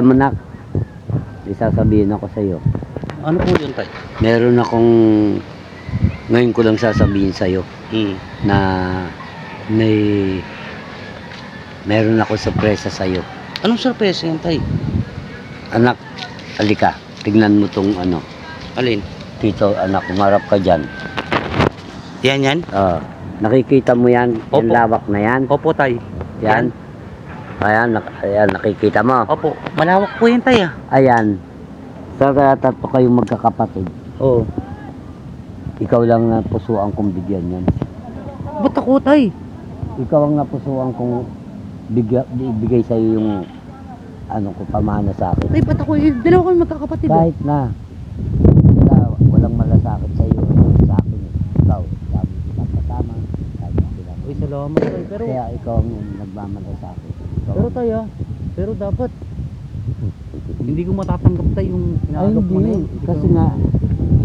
Manak, isasabihin ako sa iyo. Ano po yun, tay? Meron akong ngayon ko lang sasabihin sa iyo na meron ako sorpresa sa iyo. Anong sorpresa yan, tay? Anak, halika. Tignan mo tong ano. Alin? Dito, anak, umarap ka diyan. Yan? Nakikita mo yan? Opo. Yung lawak na yan? Opo, tay. Yan. Ayan, nakikita mo. Opo, malawak po yan, tay, ah. Ayan. Sa tatlo kayong magkakapatid. Oo. Ikaw lang na pusuan kong bigyan yan. Ba't ako, tay? Ikaw ang napusuan kong ibigay sa iyo yung ano ko pamana sa akin. Tay, ba't ako? Dalawa kami magkakapatid, Kahit na walang malasakit sa iyo sa akin. Ikaw, sabi kita kasama kahit sila. Uy, salamat, tay. Pero, Kaya ikaw ang nagmamalasakit. pero tay, ah. Pero dapat, hindi ko matatanggap, tay, yung Ay, sinagap mo na hindi. yun. Kasi nga,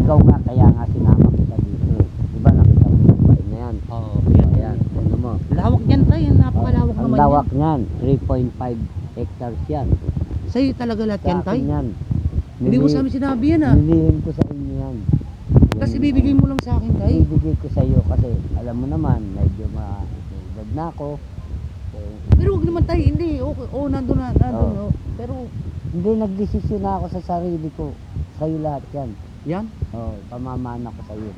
ikaw nga, kaya nga sinama kita dito. Diba, nakita mo yung bahay na yan. Oo. Ayan, ano mo. Lawak yan, tay. Napakalawak Ang naman lawak yan. niyan, 3.5 hectares yan. Sa'yo talaga lahat Sa yan, tay? akin yan. Hindi mo sa amin sinabi yan, ah. Nilihim ko sa inyo yan. Kasi bibigay mo lang sa akin, tay. Ibibigay ko sa iyo kasi alam mo naman, medyo ma-edad na ako. Pero wag naman, tay. Hindi. Okay. Oh, nandun na. Oo. Oh. Pero, Hindi, nagdesisyon na ako sa sarili ko. Sa iyo lahat yan. yan. Oh, pamamana ko sa iyo.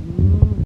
Hmm.